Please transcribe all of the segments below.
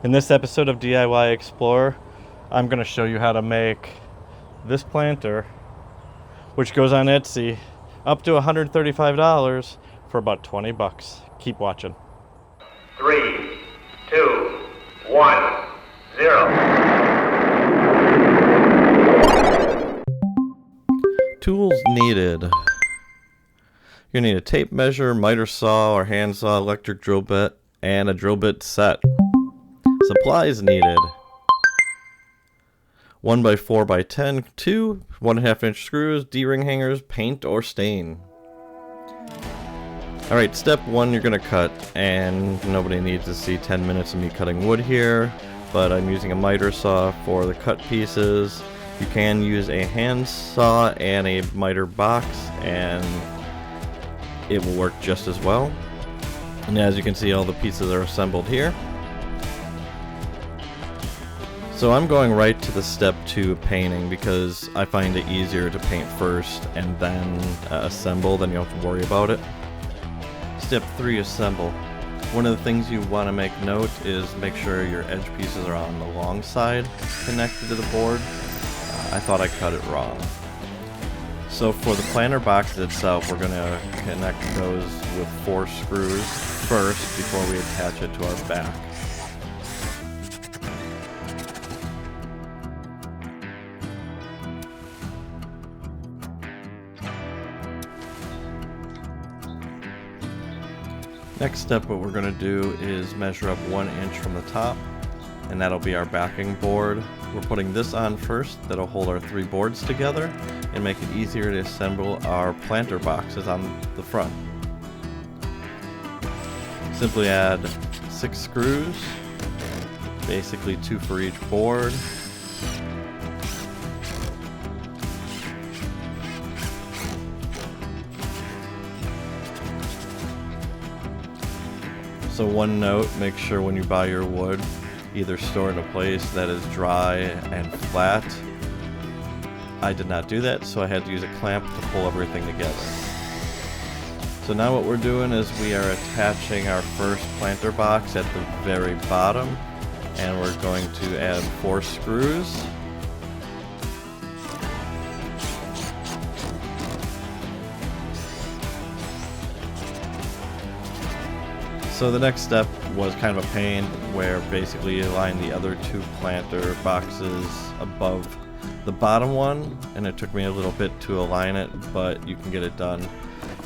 In this episode of DIY Explorer, I'm going to show you how to make this planter, which goes on Etsy, up to $135 for about 20 bucks. Keep watching. 3, 2, 1, 0. Tools needed. You're going to need a tape measure, miter saw or handsaw, electric drill bit, and a drill bit set. Supplies needed. 1x4x10, 2 1.5 inch screws, D-ring hangers, paint or stain. Alright, step 1 you're going to cut, and nobody needs to see 10 minutes of me cutting wood here, but I'm using a miter saw for the cut pieces. You can use a hand saw and a miter box, and it will work just as well. And as you can see, all the pieces are assembled here. So I'm going right to the step 2 painting because I find it easier to paint first and then assemble, then you don't have to worry about it. Step 3, assemble. One of the things you want to make note is make sure your edge pieces are on the long side connected to the board. I thought I cut it wrong. So for the planter box itself, we're going to connect those with 4 screws first before we attach it to our back. Next step, what we're going to do is measure up 1 inch from the top, and that'll be our backing board. We're putting this on first, that'll hold our 3 boards together and make it easier to assemble our planter boxes on the front. Simply add 6 screws, basically 2 for each board. So one note, make sure when you buy your wood, either store it in a place that is dry and flat. I did not do that, so I had to use a clamp to pull everything together. So now what we're doing is we are attaching our first planter box at the very bottom, and we're going to add 4 screws. So the next step was kind of a pain, where basically you align the other 2 planter boxes above the bottom one, and it took me a little bit to align it, but you can get it done.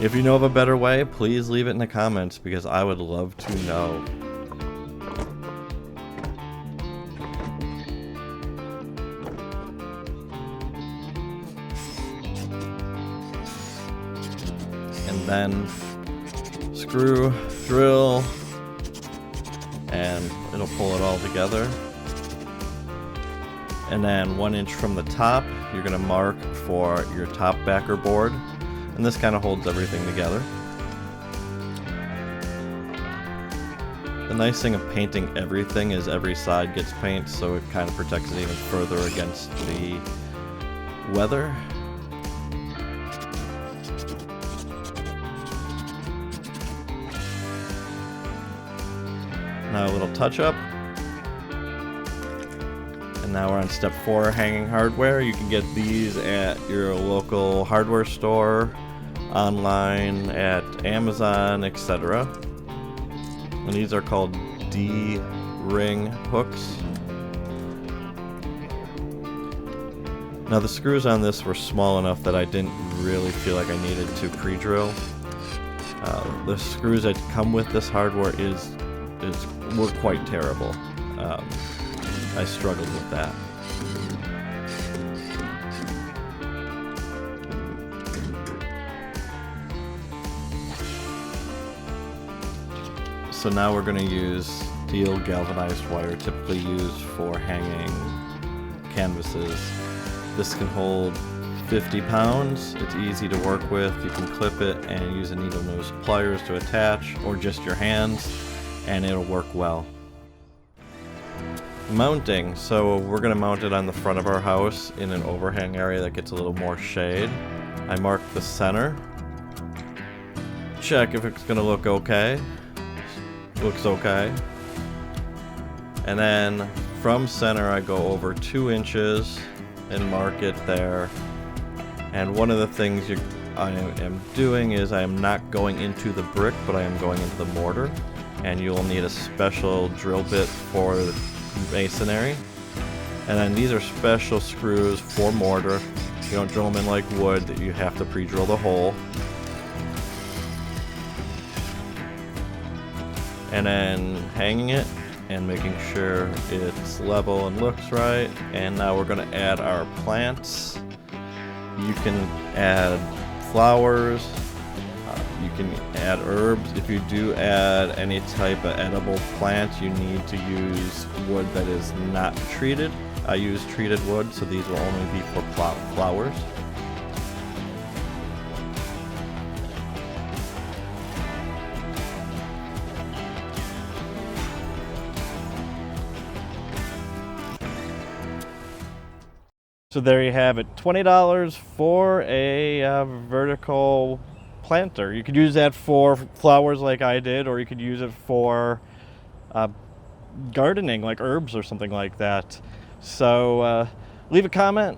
If you know of a better way, please leave it in the comments because I would love to know. And then screw, drill, and it'll pull it all together. And then 1 inch from the top, you're going to mark for your top backer board, and this kind of holds everything together. The nice thing of painting everything is every side gets paint, so it kind of protects it even further against the weather. Now a little touch up. And now we're on step 4, hanging hardware. You can get these at your local hardware store, online, at Amazon, etc. And these are called D-ring hooks. Now the screws on this were small enough that I didn't really feel like I needed to pre-drill. The screws that come with this hardware were quite terrible. I struggled with that. So now we're going to use steel galvanized wire, typically used for hanging canvases. This can hold 50 pounds. It's easy to work with. You can clip it and use a needle nose pliers to attach, or just your hands, and it'll work well. Mounting. So we're going to mount it on the front of our house in an overhang area that gets a little more shade. I marked the center. Check if it's going to look okay. Looks okay. And then from center I go over 2 inches and mark it there. And one of the things I am doing is I am not going into the brick, but I am going into the mortar. And you'll need a special drill bit for the masonry. And then these are special screws for mortar. You don't drill them in like wood, that you have to pre-drill the hole. And then hanging it and making sure it's level and looks right. And now we're going to add our plants. You can add flowers, you can add herbs. If you do add any type of edible plant, you need to use wood that is not treated. I use treated wood, so these will only be for flowers. So there you have it, $20 for a vertical planter. You could use that for flowers like I did, or you could use it for gardening, like herbs or something like that. So leave a comment,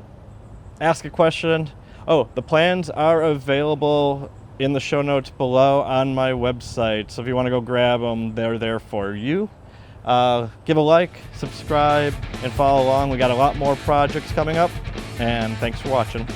ask a question. Oh, the plans are available in the show notes below on my website. So if you want to go grab them, they're there for you. Give a like, subscribe, and follow along. We got a lot more projects coming up, and thanks for watching.